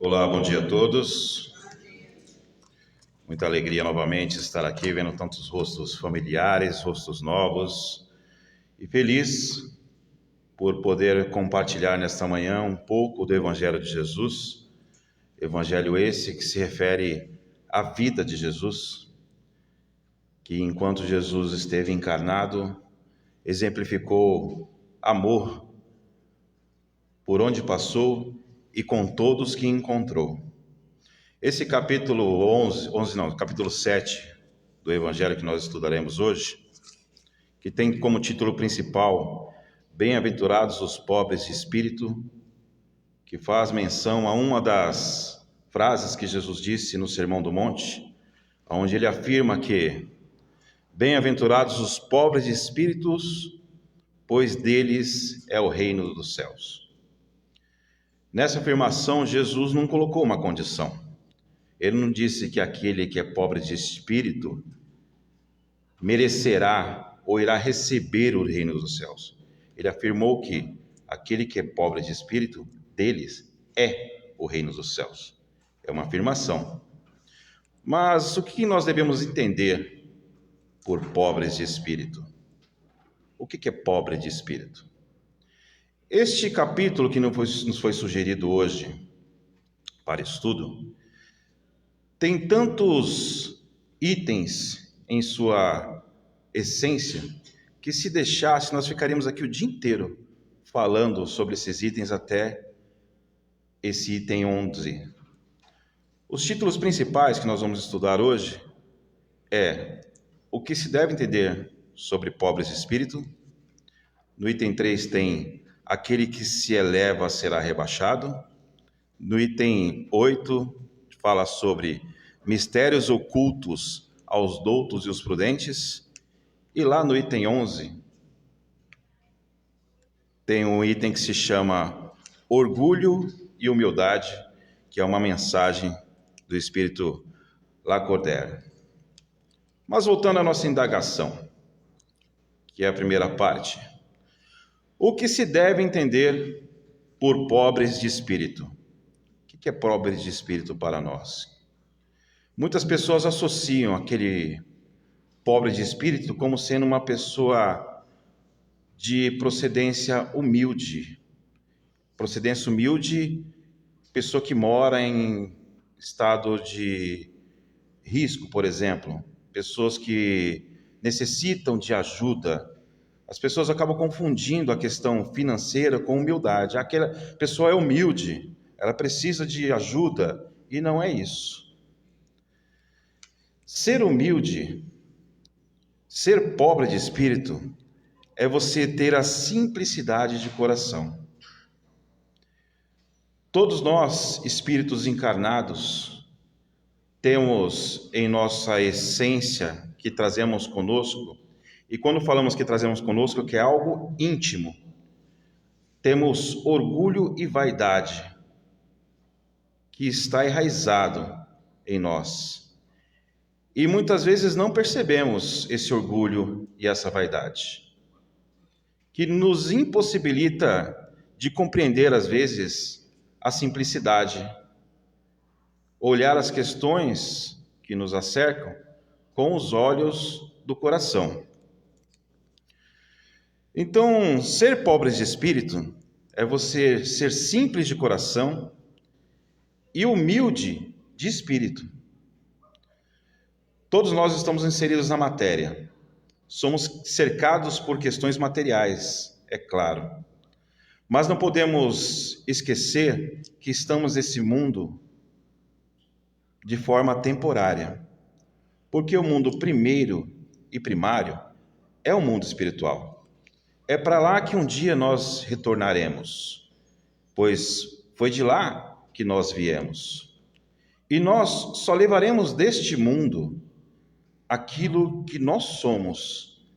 Olá, bom dia a todos. Muita alegria novamente estar aqui vendo tantos rostos familiares, rostos novos e feliz por poder compartilhar nesta manhã um pouco do Evangelho de Jesus. Evangelho esse que se refere à vida de Jesus, que enquanto Jesus esteve encarnado, exemplificou amor por onde passou e com todos que encontrou. Esse capítulo capítulo 7 do Evangelho que nós estudaremos hoje, que tem como título principal Bem-aventurados os pobres de espírito, que faz menção a uma das frases que Jesus disse no Sermão do Monte, onde ele afirma que bem-aventurados os pobres de espíritos, pois deles é o reino dos céus. Nessa afirmação, Jesus não colocou uma condição. Ele não disse que aquele que é pobre de espírito merecerá ou irá receber o reino dos céus. Ele afirmou que aquele que é pobre de espírito, deles é o reino dos céus. É uma afirmação. Mas o que nós devemos entender por pobres de espírito? O que é pobre de espírito? Este capítulo que nos foi sugerido hoje para estudo tem tantos itens em sua essência que, se deixasse, nós ficaríamos aqui o dia inteiro falando sobre esses itens até esse item 11. Os títulos principais que nós vamos estudar hoje é o que se deve entender sobre pobres de espírito. No item 3 tem aquele que se eleva será rebaixado. No item 8 fala sobre mistérios ocultos aos doutos e os prudentes. E lá no item 11 tem um item que se chama orgulho e humildade, que é uma mensagem do Espírito Lacordaire. Mas voltando à nossa indagação, que é a primeira parte. O que se deve entender por pobres de espírito? O que é pobres de espírito para nós? Muitas pessoas associam aquele pobre de espírito como sendo uma pessoa de procedência humilde. Procedência humilde, pessoa que mora em estado de risco, por exemplo. Pessoas que necessitam de ajuda. As pessoas acabam confundindo a questão financeira com humildade. Aquela pessoa é humilde, ela precisa de ajuda, e não é isso. Ser humilde, ser pobre de espírito, é você ter a simplicidade de coração. Todos nós, espíritos encarnados, temos em nossa essência que trazemos conosco, e quando falamos que trazemos conosco, que é algo íntimo, temos orgulho e vaidade, que está enraizado em nós. E muitas vezes não percebemos esse orgulho e essa vaidade, que nos impossibilita de compreender, às vezes, a simplicidade, olhar as questões que nos acercam com os olhos do coração. Então, ser pobre de espírito é você ser simples de coração e humilde de espírito. Todos nós estamos inseridos na matéria. Somos cercados por questões materiais, é claro. Mas não podemos esquecer que estamos nesse mundo de forma temporária. Porque o mundo primeiro e primário é o mundo espiritual. É para lá que um dia nós retornaremos, pois foi de lá que nós viemos. E nós só levaremos deste mundo aquilo que nós somos,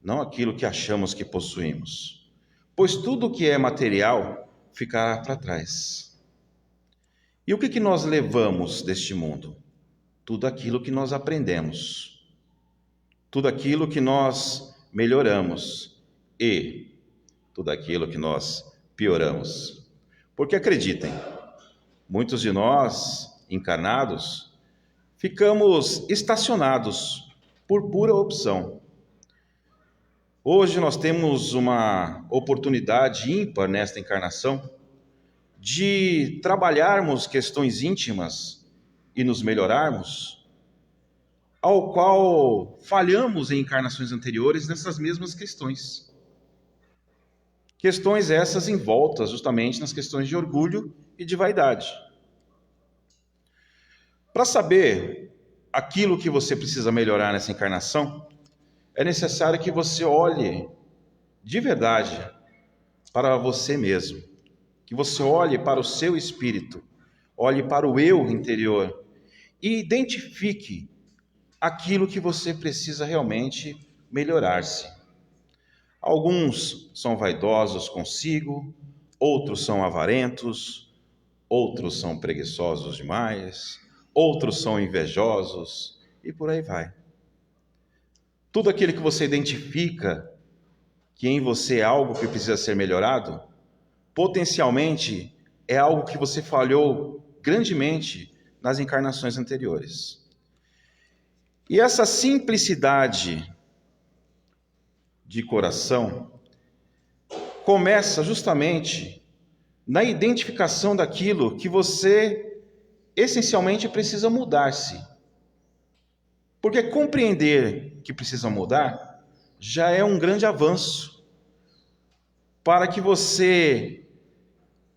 não aquilo que achamos que possuímos. Pois tudo que é material ficará para trás. E o que nós levamos deste mundo? Tudo aquilo que nós aprendemos, tudo aquilo que nós melhoramos e tudo aquilo que nós pioramos. Porque acreditem, muitos de nós, encarnados, ficamos estacionados por pura opção. Hoje nós temos uma oportunidade ímpar nesta encarnação de trabalharmos questões íntimas e nos melhorarmos, ao qual falhamos em encarnações anteriores nessas mesmas questões. Questões essas envoltas justamente nas questões de orgulho e de vaidade. Para saber aquilo que você precisa melhorar nessa encarnação, é necessário que você olhe de verdade para você mesmo, que você olhe para o seu espírito, olhe para o eu interior e identifique aquilo que você precisa realmente melhorar-se. Alguns são vaidosos consigo, outros são avarentos, outros são preguiçosos demais, outros são invejosos e por aí vai. Tudo aquilo que você identifica que em você é algo que precisa ser melhorado, potencialmente é algo que você falhou grandemente nas encarnações anteriores. E essa simplicidade de coração começa justamente na identificação daquilo que você essencialmente precisa mudar-se. Porque compreender que precisa mudar já é um grande avanço para que você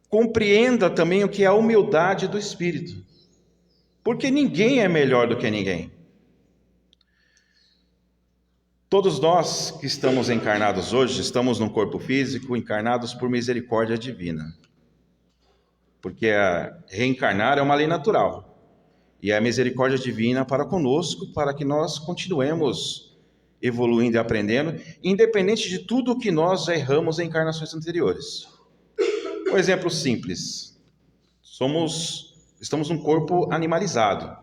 compreenda também o que é a humildade do espírito. Porque ninguém é melhor do que ninguém. Todos nós que estamos encarnados hoje, estamos num corpo físico, encarnados por misericórdia divina. Porque reencarnar é uma lei natural. E é a misericórdia divina para conosco, para que nós continuemos evoluindo e aprendendo, independente de tudo que nós já erramos em encarnações anteriores. Um exemplo simples. Estamos num corpo animalizado,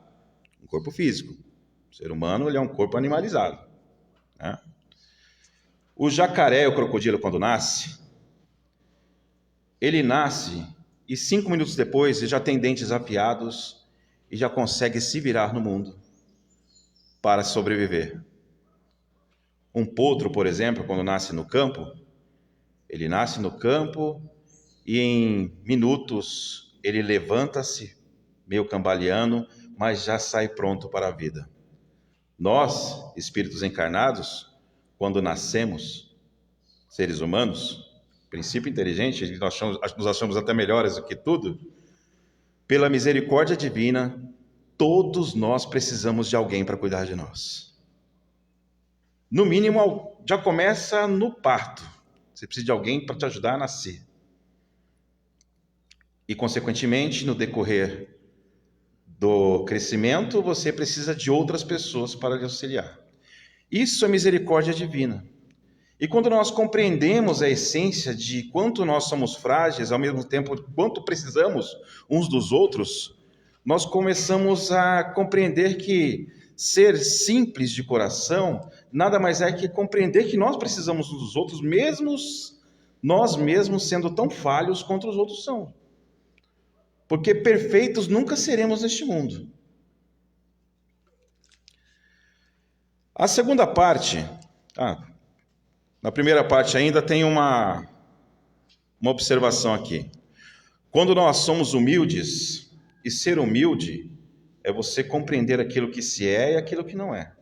um corpo físico. O ser humano ele é um corpo animalizado. Né? O jacaré, o crocodilo, quando nasce, ele nasce e 5 minutos depois ele já tem dentes afiados e já consegue se virar no mundo para sobreviver. Um potro, por exemplo, quando nasce no campo, ele nasce no campo e em minutos ele levanta-se, meio cambaleando, mas já sai pronto para a vida. Nós, espíritos encarnados, quando nascemos, seres humanos, princípio inteligente, nós nos achamos até melhores do que tudo, pela misericórdia divina, todos nós precisamos de alguém para cuidar de nós. No mínimo, já começa no parto. Você precisa de alguém para te ajudar a nascer. E, consequentemente, no decorrer do crescimento, você precisa de outras pessoas para lhe auxiliar. Isso é misericórdia divina. E quando nós compreendemos a essência de quanto nós somos frágeis, ao mesmo tempo quanto precisamos uns dos outros, nós começamos a compreender que ser simples de coração nada mais é que compreender que nós precisamos uns dos outros, mesmo nós mesmos sendo tão falhos quanto os outros são. Porque perfeitos nunca seremos neste mundo. A segunda parte, na primeira parte ainda tem uma observação aqui. Quando nós somos humildes, e ser humilde é você compreender aquilo que se é e aquilo que não é.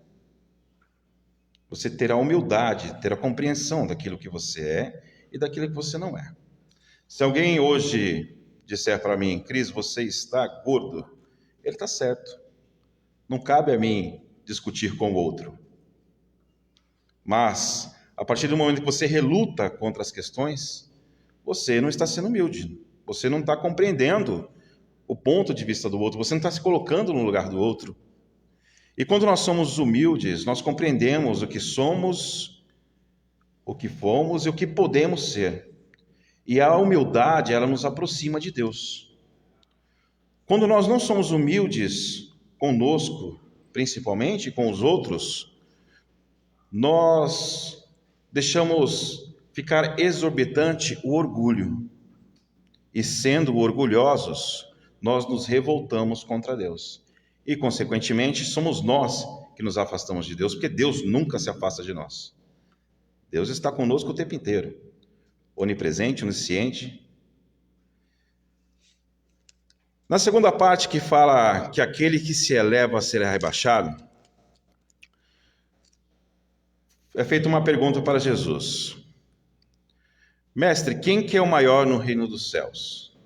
Você ter a humildade, ter a compreensão daquilo que você é e daquilo que você não é. Se alguém hoje disser para mim, Cris, você está gordo, ele está certo. Não cabe a mim discutir com o outro. Mas, a partir do momento que você reluta contra as questões, você não está sendo humilde. Você não está compreendendo o ponto de vista do outro. Você não está se colocando no lugar do outro. E quando nós somos humildes, nós compreendemos o que somos, o que fomos e o que podemos ser. E a humildade, ela nos aproxima de Deus. Quando nós não somos humildes conosco, principalmente com os outros, nós deixamos ficar exorbitante o orgulho. E sendo orgulhosos, nós nos revoltamos contra Deus. E, consequentemente, somos nós que nos afastamos de Deus, porque Deus nunca se afasta de nós. Deus está conosco o tempo inteiro, onipresente, onisciente. Na segunda parte, que fala que aquele que se eleva será rebaixado, é feita uma pergunta para Jesus. Mestre, quem que é o maior no reino dos céus?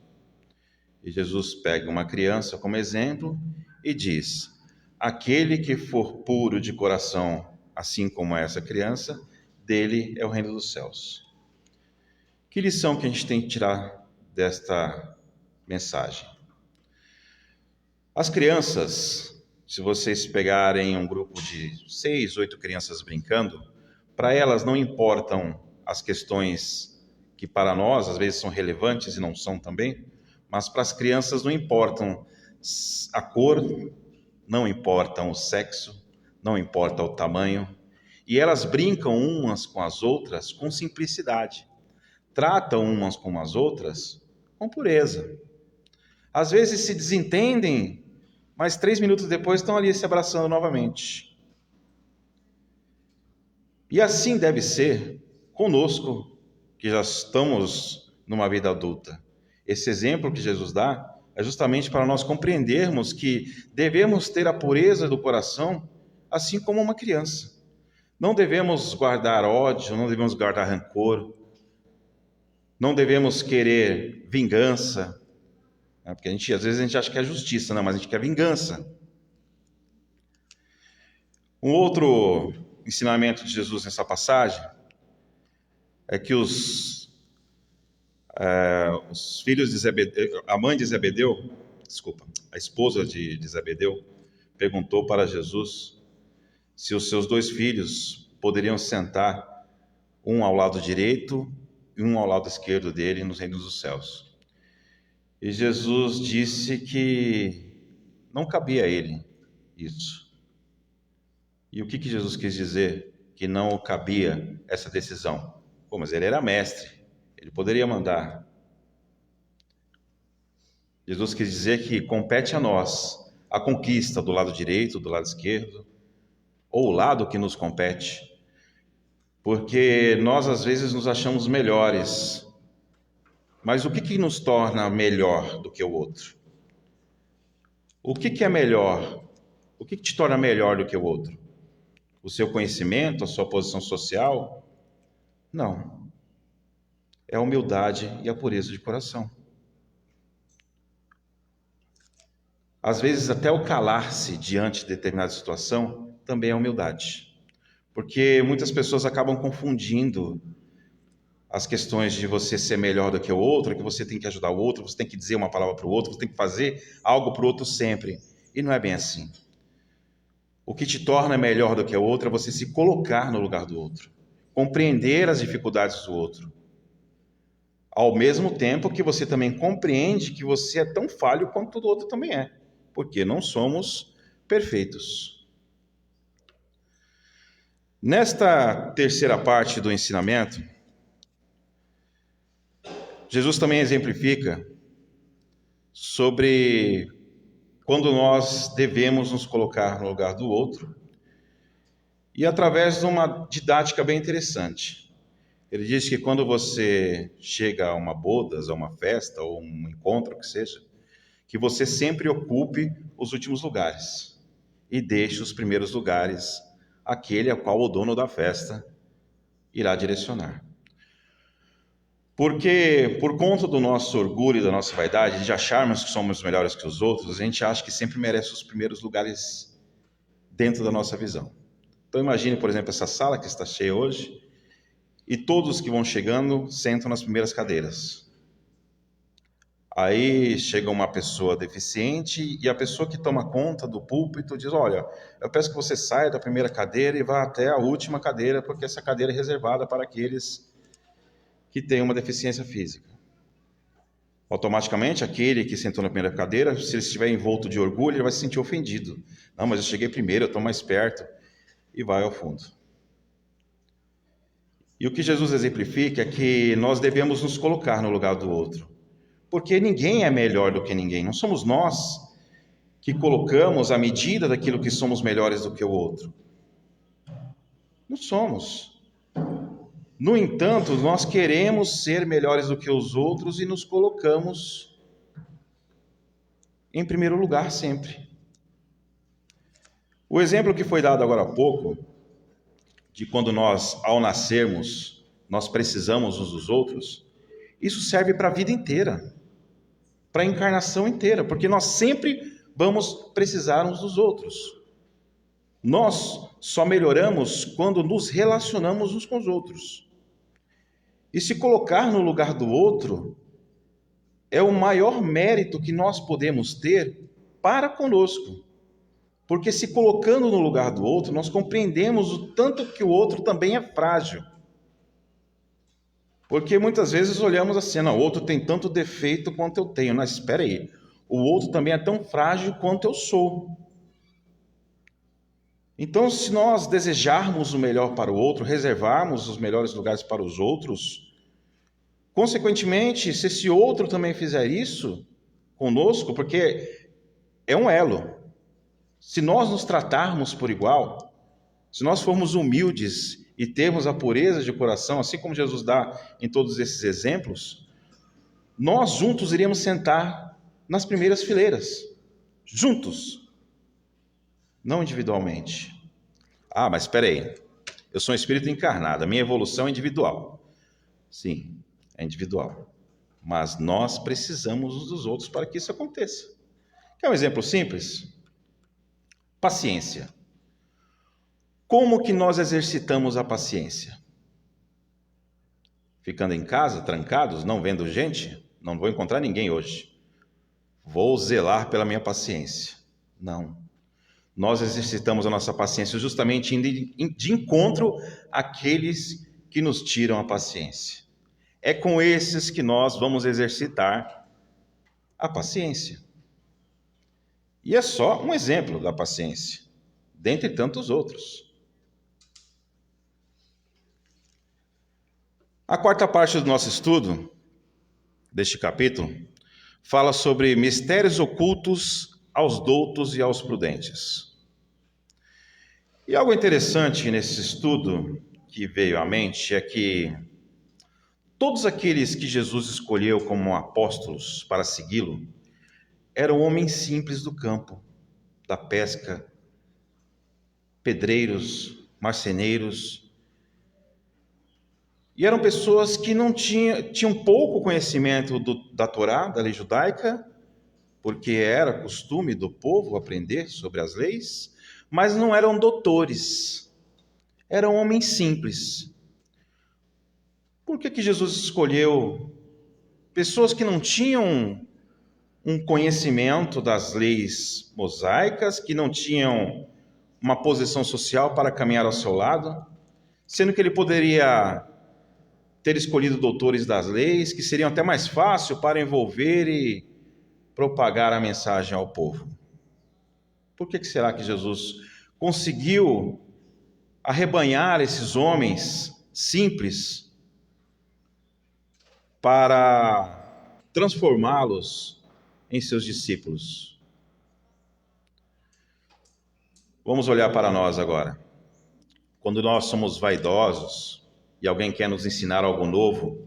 E Jesus pega uma criança como exemplo e diz: aquele que for puro de coração, assim como essa criança, dele é o reino dos céus. Que lição que a gente tem que tirar desta mensagem? As crianças, se vocês pegarem um grupo de 6, 8 crianças brincando, para elas não importam as questões que para nós às vezes são relevantes e não são também, mas para as crianças não importam a cor, não importam o sexo, não importa o tamanho, e elas brincam umas com as outras com simplicidade, tratam umas com as outras com pureza. Às vezes se desentendem, mas 3 minutos depois estão ali se abraçando novamente. E assim deve ser conosco, que já estamos numa vida adulta. Esse exemplo que Jesus dá é justamente para nós compreendermos que devemos ter a pureza do coração, assim como uma criança. Não devemos guardar ódio, não devemos guardar rancor, não devemos querer vingança, né? Porque às vezes a gente acha que é justiça, não, mas a gente quer vingança. Um outro ensinamento de Jesus nessa passagem é que os filhos de Zebedeu, a esposa de Zebedeu, perguntou para Jesus se os seus 2 filhos poderiam sentar um ao lado direito e um ao lado esquerdo dele nos reinos dos céus. E Jesus disse que não cabia a ele isso. E o que Jesus quis dizer? Que não cabia essa decisão. Pô, mas ele era mestre, ele poderia mandar. Jesus quis dizer que compete a nós a conquista do lado direito, do lado esquerdo, ou o lado que nos compete, porque nós às vezes nos achamos melhores, mas o que nos torna melhor do que o outro? O que é melhor? O que te torna melhor do que o outro? O seu conhecimento, a sua posição social? Não. É a humildade e a pureza de coração. Às vezes até o calar-se diante de determinada situação também é humildade. Porque muitas pessoas acabam confundindo as questões de você ser melhor do que o outro, que você tem que ajudar o outro, você tem que dizer uma palavra para o outro, você tem que fazer algo para o outro sempre. E não é bem assim. O que te torna melhor do que o outro é você se colocar no lugar do outro, compreender as dificuldades do outro, ao mesmo tempo que você também compreende que você é tão falho quanto o outro também é, porque não somos perfeitos. Nesta terceira parte do ensinamento, Jesus também exemplifica sobre quando nós devemos nos colocar no lugar do outro, e através de uma didática bem interessante. Ele diz que quando você chega a uma bodas, a uma festa, ou um encontro que seja, que você sempre ocupe os últimos lugares e deixe os primeiros lugares aquele a qual o dono da festa irá direcionar. Porque, por conta do nosso orgulho e da nossa vaidade, de acharmos que somos melhores que os outros, a gente acha que sempre merece os primeiros lugares dentro da nossa visão. Então imagine, por exemplo, essa sala que está cheia hoje, e todos que vão chegando sentam nas primeiras cadeiras. Aí chega uma pessoa deficiente e a pessoa que toma conta do púlpito diz: olha, eu peço que você saia da primeira cadeira e vá até a última cadeira, porque essa cadeira é reservada para aqueles que têm uma deficiência física. Automaticamente, aquele que sentou na primeira cadeira, se ele estiver envolto de orgulho, ele vai se sentir ofendido. Não, mas eu cheguei primeiro, eu estou mais perto. E vai ao fundo. E o que Jesus exemplifica é que nós devemos nos colocar no lugar do outro. Porque ninguém é melhor do que ninguém. Não somos nós que colocamos a medida daquilo que somos melhores do que o outro. Não somos. No entanto, nós queremos ser melhores do que os outros e nos colocamos em primeiro lugar sempre. O exemplo que foi dado agora há pouco, de quando nós, ao nascermos, nós precisamos uns dos outros, isso serve para a vida inteira, para a encarnação inteira, porque nós sempre vamos precisar uns dos outros. Nós só melhoramos quando nos relacionamos uns com os outros. E se colocar no lugar do outro é o maior mérito que nós podemos ter para conosco. Porque se colocando no lugar do outro, nós compreendemos o tanto que o outro também é frágil. Porque muitas vezes olhamos assim, não, o outro tem tanto defeito quanto eu tenho. Mas espera aí, o outro também é tão frágil quanto eu sou. Então, se nós desejarmos o melhor para o outro, reservarmos os melhores lugares para os outros, consequentemente, se esse outro também fizer isso conosco, porque é um elo. Se nós nos tratarmos por igual, se nós formos humildes e termos a pureza de coração, assim como Jesus dá em todos esses exemplos, nós juntos iríamos sentar nas primeiras fileiras, juntos, não individualmente. Ah, mas espera aí, eu sou um espírito encarnado, a minha evolução é individual. Sim, é individual, mas nós precisamos uns dos outros para que isso aconteça. Quer um exemplo simples? Paciência. Como que nós exercitamos a paciência? Ficando em casa, trancados, não vendo gente? Não vou encontrar ninguém hoje. Vou zelar pela minha paciência. Não. Nós exercitamos a nossa paciência justamente indo de encontro àqueles que nos tiram a paciência. É com esses que nós vamos exercitar a paciência. E é só um exemplo da paciência, dentre tantos outros. A quarta parte do nosso estudo, deste capítulo, fala sobre mistérios ocultos aos doutos e aos prudentes. E algo interessante nesse estudo que veio à mente é que todos aqueles que Jesus escolheu como apóstolos para segui-lo eram homens simples do campo, da pesca, pedreiros, marceneiros, e eram pessoas que não tinham pouco conhecimento da Torá, da lei judaica, porque era costume do povo aprender sobre as leis, mas não eram doutores, eram homens simples. Por que Jesus escolheu pessoas que não tinham um conhecimento das leis mosaicas, que não tinham uma posição social para caminhar ao seu lado, sendo que ele poderia ter escolhido doutores das leis, que seriam até mais fácil para envolver e propagar a mensagem ao povo? Por que será que Jesus conseguiu arrebanhar esses homens simples para transformá-los em seus discípulos? Vamos olhar para nós agora. Quando nós somos vaidosos e alguém quer nos ensinar algo novo,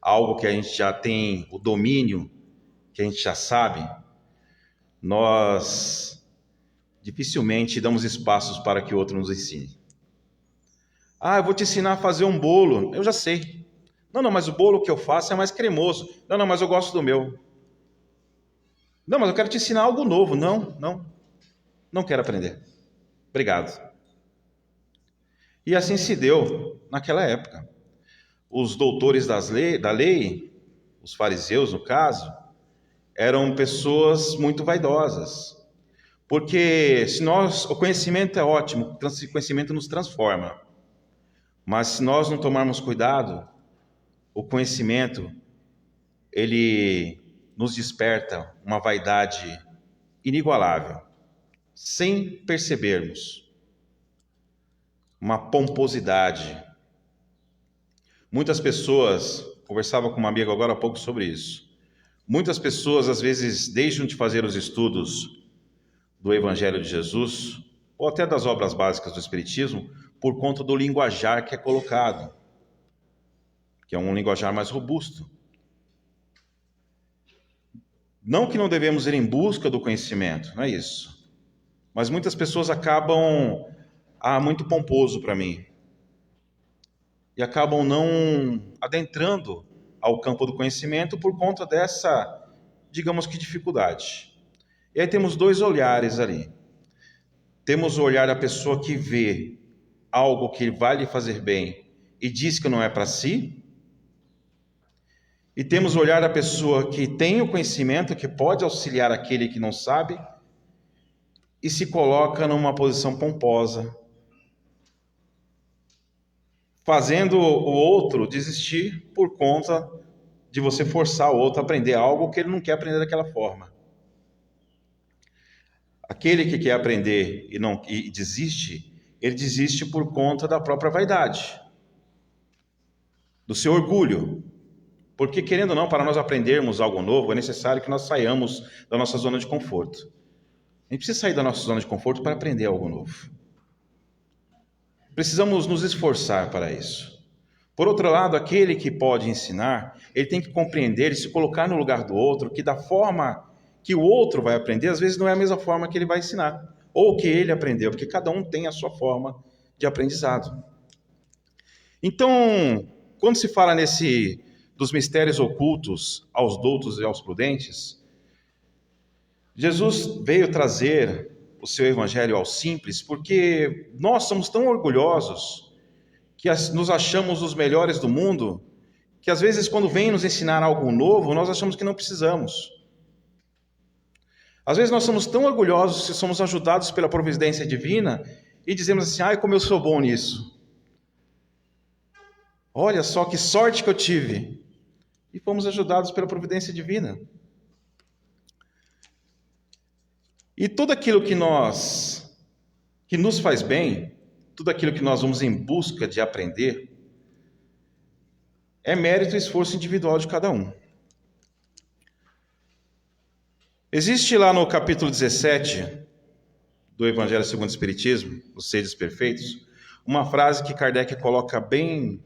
algo que a gente já tem o domínio, que a gente já sabe, nós dificilmente damos espaços para que o outro nos ensine. Ah, eu vou te ensinar a fazer um bolo. Eu já sei. Não, mas o bolo que eu faço é mais cremoso. Não, mas eu gosto do meu. Não, mas eu quero te ensinar algo novo. Não quero aprender. Obrigado. E assim se deu naquela época. Os doutores da lei, os fariseus no caso, eram pessoas muito vaidosas. Porque o conhecimento é ótimo, o conhecimento nos transforma. Mas se nós não tomarmos cuidado, o conhecimento, ele nos desperta uma vaidade inigualável, sem percebermos. Uma pomposidade. Muitas pessoas, conversava com uma amiga agora há pouco sobre isso. Muitas pessoas, às vezes, deixam de fazer os estudos do Evangelho de Jesus, ou até das obras básicas do Espiritismo, por conta do linguajar que é colocado, que é um linguajar mais robusto. Não que não devemos ir em busca do conhecimento, não é isso. Mas muitas pessoas acabam, muito pomposo para mim, e acabam não adentrando ao campo do conhecimento por conta dessa, digamos que, dificuldade. E aí temos dois olhares ali. Temos o olhar da pessoa que vê algo que vai lhe fazer bem e diz que não é para si. E temos o olhar da pessoa que tem o conhecimento, que pode auxiliar aquele que não sabe e se coloca numa posição pomposa, fazendo o outro desistir por conta de você forçar o outro a aprender algo que ele não quer aprender daquela forma. Aquele que quer aprender e desiste, ele desiste por conta da própria vaidade, do seu orgulho. Porque, querendo ou não, para nós aprendermos algo novo, é necessário que nós saiamos da nossa zona de conforto. A gente precisa sair da nossa zona de conforto para aprender algo novo. Precisamos nos esforçar para isso. Por outro lado, aquele que pode ensinar, ele tem que compreender e se colocar no lugar do outro, que da forma que o outro vai aprender, às vezes não é a mesma forma que ele vai ensinar, ou que ele aprendeu, porque cada um tem a sua forma de aprendizado. Então, quando se fala dos mistérios ocultos aos doutos e aos prudentes, Jesus veio trazer o seu evangelho aos simples, porque nós somos tão orgulhosos que nos achamos os melhores do mundo, que às vezes quando vem nos ensinar algo novo, nós achamos que não precisamos. Às vezes nós somos tão orgulhosos que somos ajudados pela providência divina e dizemos assim, ai, como eu sou bom nisso. Olha só que sorte que eu tive. E fomos ajudados pela providência divina. E tudo aquilo que nos faz bem, tudo aquilo que nós vamos em busca de aprender, é mérito e esforço individual de cada um. Existe lá no capítulo 17 do Evangelho segundo o Espiritismo, Os Seres Perfeitos, uma frase que Kardec coloca bem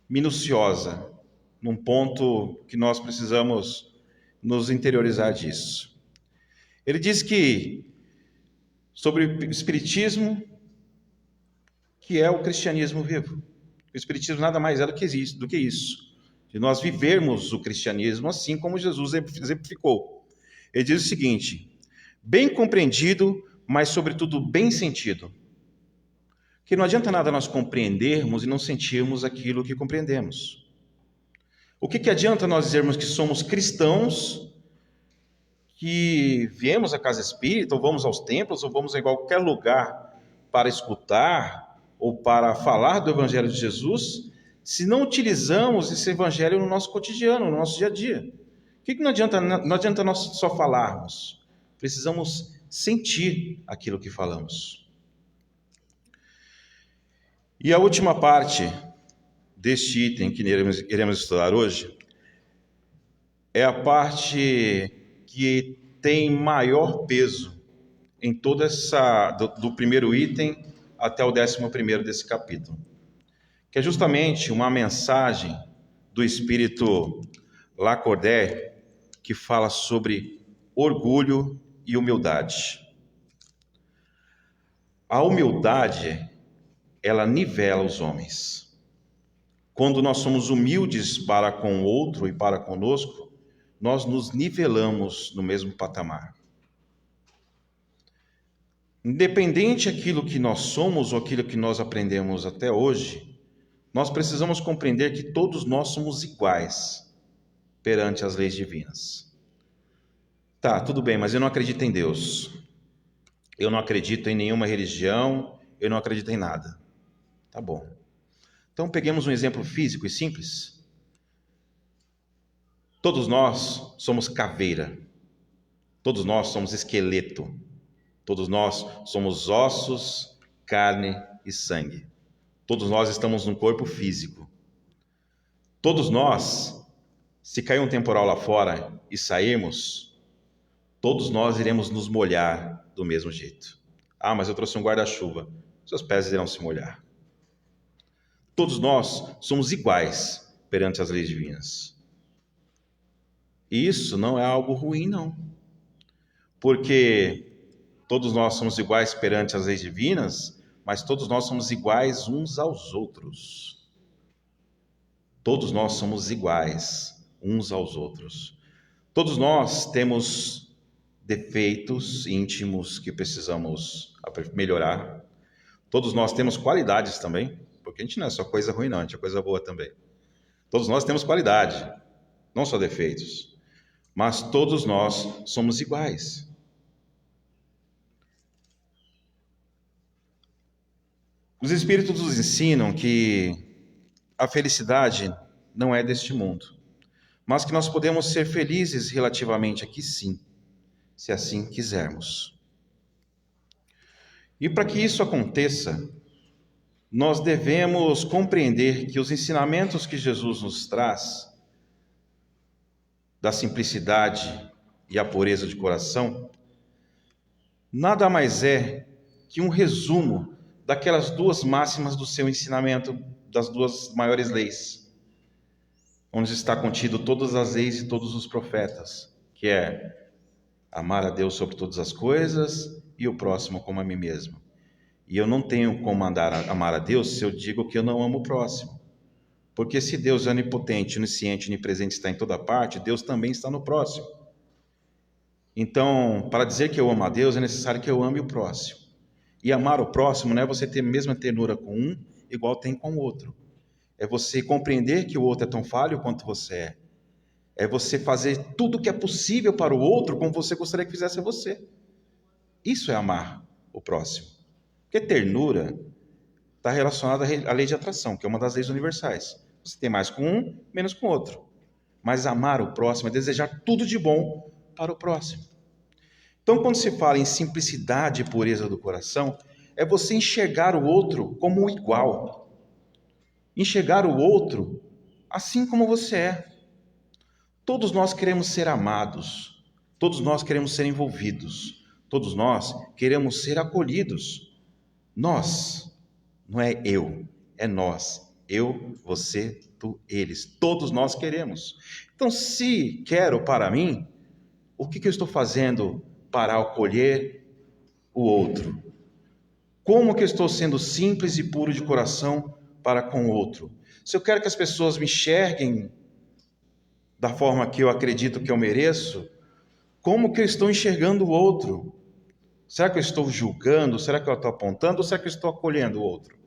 minuciosa, num ponto que nós precisamos nos interiorizar disso. Ele diz que, sobre o Espiritismo, que é o cristianismo vivo. O Espiritismo nada mais é do que isso. De nós vivermos o cristianismo assim como Jesus exemplificou. Ele diz o seguinte, bem compreendido, mas sobretudo bem sentido. Que não adianta nada nós compreendermos e não sentirmos aquilo que compreendemos. O que adianta nós dizermos que somos cristãos, que viemos à casa espírita, ou vamos aos templos, ou vamos em qualquer lugar para escutar ou para falar do Evangelho de Jesus, se não utilizamos esse Evangelho no nosso cotidiano, no nosso dia a dia? O que não adianta nós só falarmos? Precisamos sentir aquilo que falamos. E a última parte deste item que iremos estudar hoje é a parte que tem maior peso em toda do primeiro item até o 11º desse capítulo, que é justamente uma mensagem do espírito Lacordaire que fala sobre orgulho e humildade. A humildade, ela nivela os homens. Quando nós somos humildes para com o outro e para conosco, nós nos nivelamos no mesmo patamar. Independente daquilo que nós somos ou aquilo que nós aprendemos até hoje, nós precisamos compreender que todos nós somos iguais perante as leis divinas. Tá, tudo bem, mas eu não acredito em Deus. Eu não acredito em nenhuma religião, eu não acredito em nada. Tá bom. Então peguemos um exemplo físico e simples. Todos nós somos caveira. Todos nós somos esqueleto. Todos nós somos ossos, carne e sangue. Todos nós estamos num corpo físico. Todos nós se cair um temporal lá fora e sairmos, todos nós iremos nos molhar do mesmo jeito. Ah, mas eu trouxe um guarda-chuva. Seus pés irão se molhar. Todos nós somos iguais perante as leis divinas. E isso não é algo ruim, não. Porque todos nós somos iguais perante as leis divinas, mas todos nós somos iguais uns aos outros. Todos nós somos iguais uns aos outros. Todos nós temos defeitos íntimos que precisamos melhorar. Todos nós temos qualidades também, porque a gente não é só coisa ruim, não, a gente é coisa boa também. Todos nós temos qualidade, não só defeitos, mas todos nós somos iguais. Os Espíritos nos ensinam que a felicidade não é deste mundo, mas que nós podemos ser felizes relativamente aqui sim, se assim quisermos. E para que isso aconteça, nós devemos compreender que os ensinamentos que Jesus nos traz, da simplicidade e a pureza de coração, nada mais é que um resumo daquelas duas máximas do seu ensinamento, das duas maiores leis, onde está contido todas as leis e todos os profetas, que é amar a Deus sobre todas as coisas e o próximo como a mim mesmo. E eu não tenho como amar a Deus se eu digo que eu não amo o próximo. Porque se Deus é onipotente, onisciente, onipresente, está em toda parte, Deus também está no próximo. Então, para dizer que eu amo a Deus, é necessário que eu ame o próximo. E amar o próximo não é você ter a mesma ternura com um, igual tem com o outro. É você compreender que o outro é tão falho quanto você é. É você fazer tudo o que é possível para o outro como você gostaria que fizesse a você. Isso é amar o próximo. Porque ternura está relacionada à lei de atração, que é uma das leis universais. Você tem mais com um, menos com o outro. Mas amar o próximo é desejar tudo de bom para o próximo. Então, quando se fala em simplicidade e pureza do coração, é você enxergar o outro como um igual. Enxergar o outro assim como você é. Todos nós queremos ser amados. Todos nós queremos ser envolvidos. Todos nós queremos ser acolhidos. Nós, não é eu, é nós. Eu, você, tu, eles. Todos nós queremos. Então, se quero para mim, o que eu estou fazendo para acolher o outro? Como que eu estou sendo simples e puro de coração para com o outro? Se eu quero que as pessoas me enxerguem da forma que eu acredito que eu mereço, como que eu estou enxergando o outro? Será que eu estou julgando? Será que eu estou apontando? Ou será que eu estou acolhendo o outro?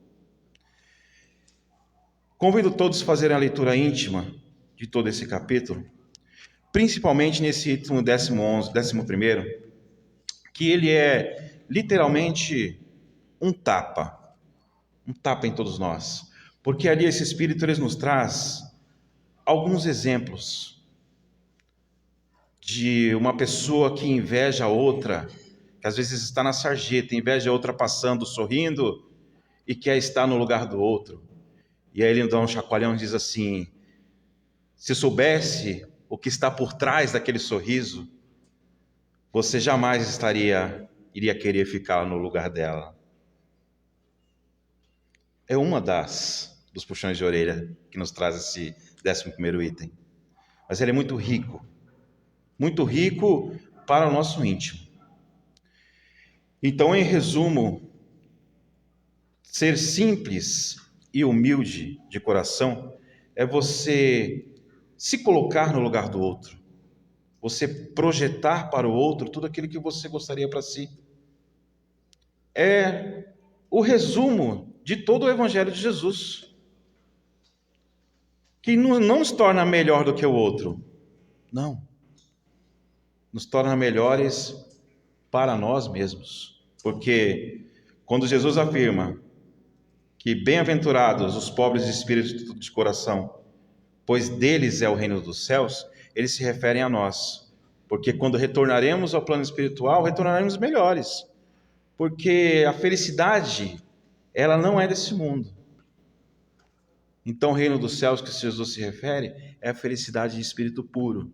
Convido todos a fazerem a leitura íntima de todo esse capítulo, principalmente nesse item 11, que ele é literalmente um tapa em todos nós, porque ali esse Espírito ele nos traz alguns exemplos de uma pessoa que inveja a outra, que às vezes está na sarjeta, inveja a outra passando, sorrindo, e quer estar no lugar do outro. E aí ele dá um chacoalhão e diz assim: se soubesse o que está por trás daquele sorriso, você jamais iria querer ficar no lugar dela. É uma dos puxões de orelha que nos traz esse 11º item. Mas ele é muito rico para o nosso íntimo. Então, em resumo, ser simples e humilde de coração é você se colocar no lugar do outro, você projetar para o outro tudo aquilo que você gostaria para si. É o resumo de todo o Evangelho de Jesus, que não nos torna melhor do que o outro, não, nos torna melhores para nós mesmos, porque quando Jesus afirma que bem-aventurados os pobres de espírito de coração, pois deles é o reino dos céus, eles se referem a nós, porque quando retornaremos ao plano espiritual, retornaremos melhores, porque a felicidade, ela não é desse mundo. Então, o reino dos céus que Jesus se refere é a felicidade de espírito puro,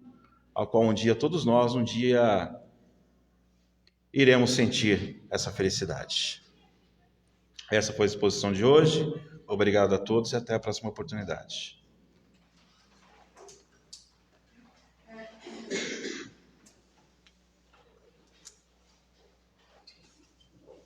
ao qual todos nós, iremos sentir essa felicidade. Essa foi a exposição de hoje. Obrigado a todos e até a próxima oportunidade.